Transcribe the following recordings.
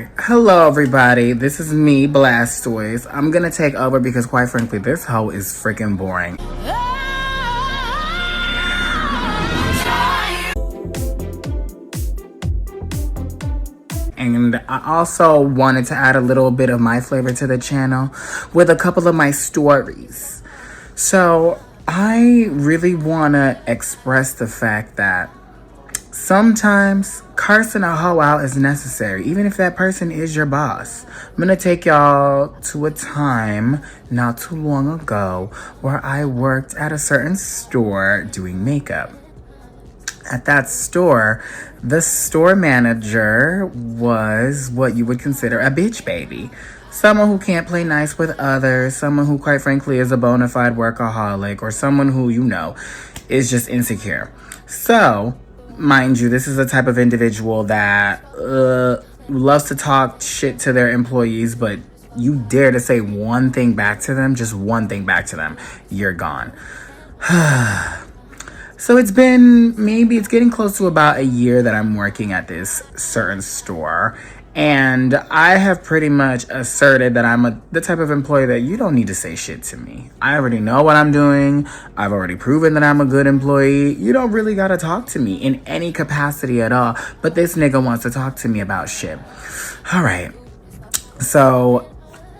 Okay, hello everybody. This is me, Blastoise. I'm gonna take over because, quite frankly, this hoe is freaking boring. And I also wanted to add a little bit of my flavor to the channel with a couple of my stories. So I really want to express the fact that sometimes cursing a hoe out is necessary, even if that person is your boss. I'm gonna take y'all to a time not too long ago where I worked at a certain store doing makeup. At that store, the store manager was what you would consider a bitch baby. Someone who can't play nice with others, someone who, quite frankly, is a bona fide workaholic, or someone who, is just insecure. So, mind you, this is a type of individual that loves to talk shit to their employees, but you dare to say one thing back to them, just one thing back to them, you're gone. So it's getting close to about a year that I'm working at this certain store. And I have pretty much asserted that I'm the type of employee that you don't need to say shit to me. I already know what I'm doing. I've already proven that I'm a good employee. You don't really gotta talk to me in any capacity at all. But this nigga wants to talk to me about shit. All right. So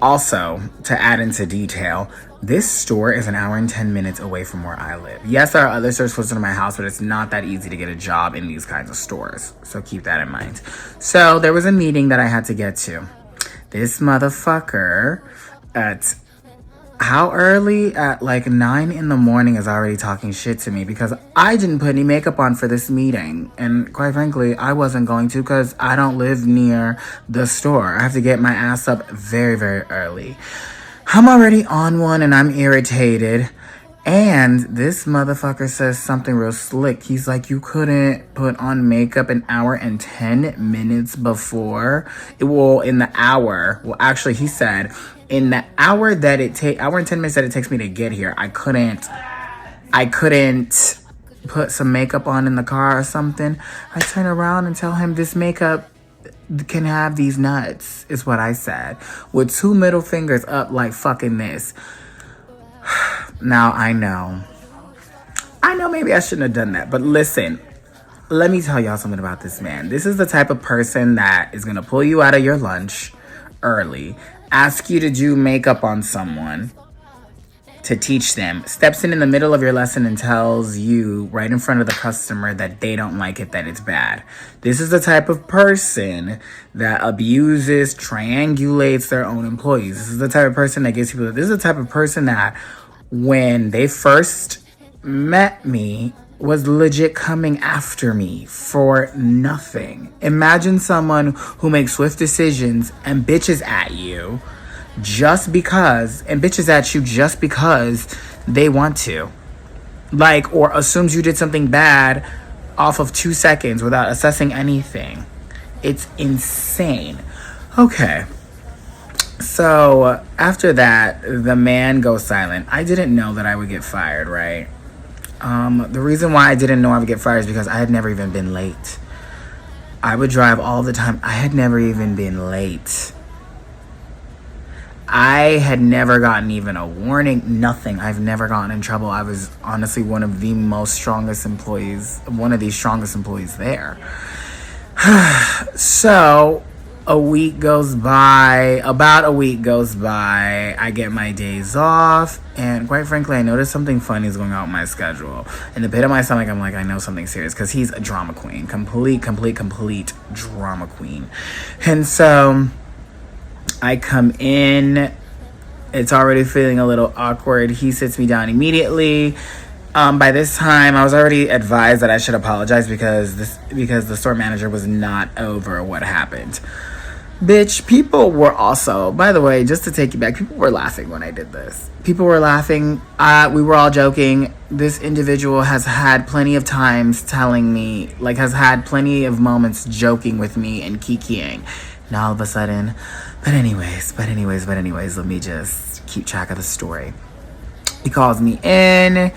also, to add into detail, this store is an hour and 10 minutes away from where I live. Yes, there are other stores closer to my house, but it's not that easy to get a job in these kinds of stores. So keep that in mind. So there was a meeting that I had to get to. This motherfucker at how early? At like 9 in the morning is already talking shit to me because I didn't put any makeup on for this meeting. And quite frankly, I wasn't going to because I don't live near the store. I have to get my ass up very, very early. I'm already on one and I'm irritated. And this motherfucker says something real slick. He's like, you couldn't put on makeup an hour and 10 minutes before? In the hour. Well, actually, he said, in the hour and 10 minutes that it takes me to get here, I couldn't put some makeup on in the car or something. I turn around and tell him this makeup can have these nuts, is what I said, with 2 middle fingers up like fucking this. Now, I know maybe I shouldn't have done that, but listen, let me tell y'all something about this man. This is the type of person that is gonna pull you out of your lunch early, ask you to do makeup on someone to teach them, steps in the middle of your lesson and tells you right in front of the customer that they don't like it, that it's bad. This is the type of person that abuses, triangulates their own employees. This is the type of person that gives people, this is the type of person that when they first met me was legit coming after me for nothing. Imagine someone who makes swift decisions and bitches at you just because they want to. Like, or assumes you did something bad off of 2 seconds without assessing anything. It's insane. Okay. So, after that, the man goes silent. I didn't know that I would get fired, right? The reason why I didn't know I would get fired is because I had never even been late. I would drive all the time. I had never even been late. I had never gotten even a warning, nothing. I've never gotten in trouble. I was honestly one of the strongest employees there. So, about a week goes by, I get my days off, and quite frankly, I noticed something funny is going on with my schedule. In the pit of my stomach, I'm like, I know something serious, because he's a drama queen. Complete drama queen. And so I come in, it's already feeling a little awkward. He sits me down immediately. By this time, I was already advised that I should apologize because the store manager was not over what happened. Bitch, people were also, by the way, just to take you back, people were laughing when I did this. People were laughing. We were all joking. This individual has had plenty of times telling me, has had plenty of moments joking with me and kikiing. Now all of a sudden, but anyways, let me just keep track of the story. He calls me in.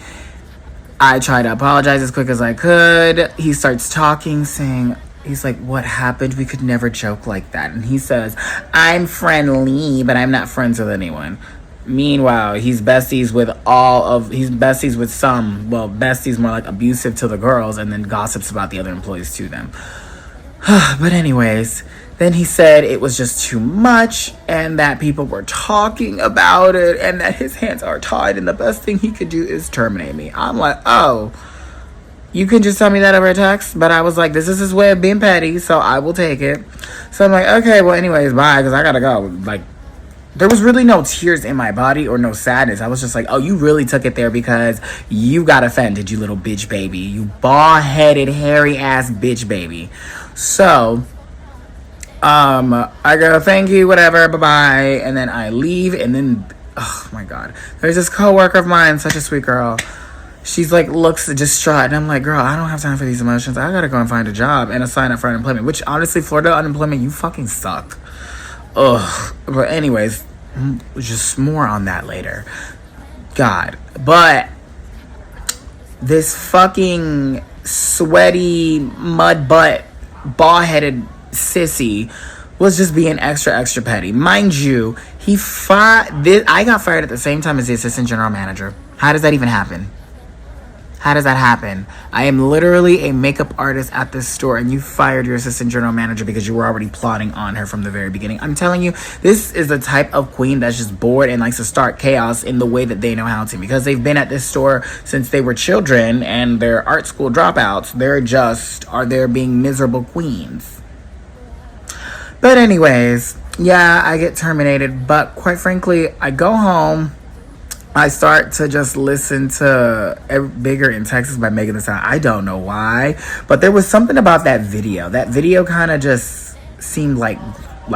I try to apologize as quick as I could. He starts talking, saying, he's like, what happened? We could never joke like that. And he says, I'm friendly, but I'm not friends with anyone. Meanwhile, he's besties with some, well, besties more like abusive to the girls and then gossips about the other employees to them. But anyways, then he said it was just too much and that people were talking about it and that his hands are tied and the best thing he could do is terminate me. I'm like, oh, you can just tell me that over a text? But I was like, this is his way of being petty, so I will take it. So I'm like, okay, well, anyways, bye, because I gotta go. Like, there was really no tears in my body or no sadness. I was just like, oh, you really took it there because you got offended, you little bitch baby. You bald-headed, hairy-ass bitch baby. So, I go, thank you, whatever, bye-bye. And then I leave, and then, oh, my God. There's this coworker of mine, such a sweet girl. She's like, looks distraught. And I'm like, girl, I don't have time for these emotions. I gotta go and find a job and a sign up for unemployment. Which, honestly, Florida unemployment, you fucking suck. Ugh. But anyways, just more on that later. God. But this fucking sweaty mud butt bald-headed sissy was just being extra petty. Mind you, I got fired at the same time as the assistant general manager. How does that even happen? How does that happen? I am literally a makeup artist at this store and you fired your assistant general manager because you were already plotting on her from the very beginning. I'm telling you, this is the type of queen that's just bored and likes to start chaos in the way that they know how to. Because they've been at this store since they were children and they're art school dropouts. They're being miserable queens. But anyways, yeah, I get terminated. But quite frankly, I go home. I start to just listen to Bigger in Texas by Megan Thee Stallion. I don't know why, but there was something about that video. That video kind of just seemed like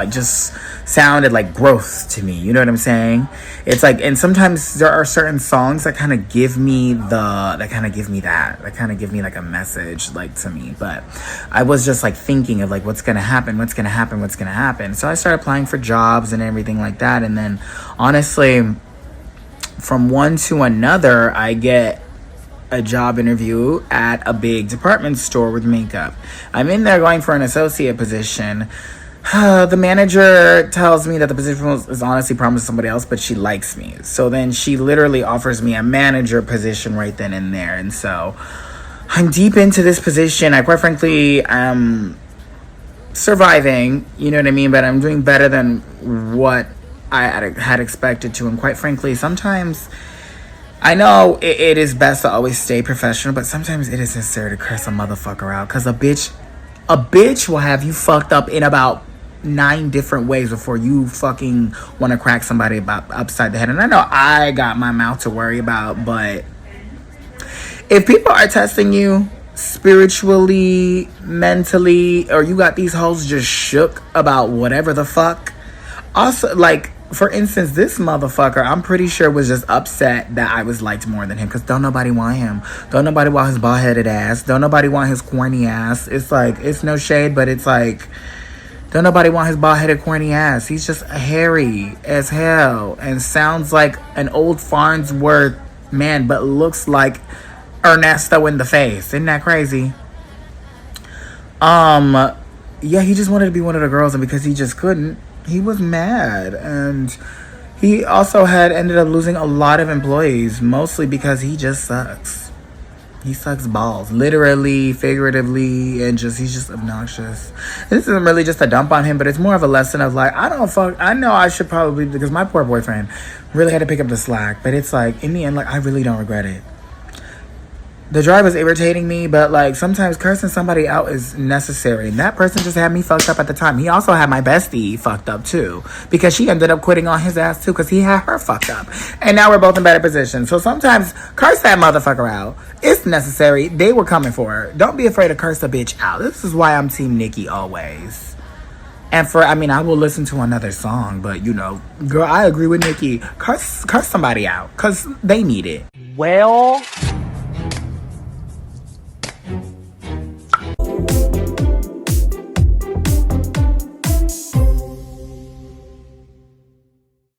just sounded like growth to me. You know what I'm saying? It's like, and sometimes there are certain songs that kind of give me that kind of give me like a message, like, to me. But I was just like thinking of like, what's gonna happen. So I started applying for jobs and everything like that. And then honestly, from one to another, I get a job interview at a big department store with makeup. I'm in there going for an associate position. The manager tells me that the position is honestly promised to somebody else, but she likes me. So then she literally offers me a manager position right then and there. And so I'm deep into this position. I quite frankly am surviving, you know what I mean? But I'm doing better than what I had expected to. And quite frankly, sometimes I know it is best to always stay professional, but sometimes it is necessary to curse a motherfucker out, because a bitch will have you fucked up in about 9 different ways before you fucking want to crack somebody upside the head. And I know I got my mouth to worry about, but if people are testing you spiritually, mentally, or you got these hoes just shook about whatever the fuck. Also, like, for instance, this motherfucker, I'm pretty sure was just upset that I was liked more than him, because don't nobody want him. Don't nobody want his bald-headed ass. Don't nobody want his corny ass. It's like, it's no shade, but it's like, don't nobody want his bald-headed corny ass. He's just hairy as hell and sounds like an old Farnsworth man, but looks like Ernesto in the face. Isn't that crazy? Yeah, he just wanted to be one of the girls, and because he just couldn't, he was mad. And he also had ended up losing a lot of employees, mostly because he just sucks. He sucks balls, literally, figuratively, and he's just obnoxious. This isn't really just a dump on him, but it's more of a lesson of like, I know I should probably, because my poor boyfriend really had to pick up the slack, but it's like, in the end, like, I really don't regret it. The drive was irritating me, but like, sometimes cursing somebody out is necessary. And that person just had me fucked up at the time. He also had my bestie fucked up too, because she ended up quitting on his ass too, because he had her fucked up. And now we're both in better positions. So sometimes curse that motherfucker out. It's necessary. They were coming for her. Don't be afraid to curse a bitch out. This is why I'm Team Nikki always. And I will listen to another song, but you know, girl, I agree with Nikki. Curse somebody out, because they need it. Well,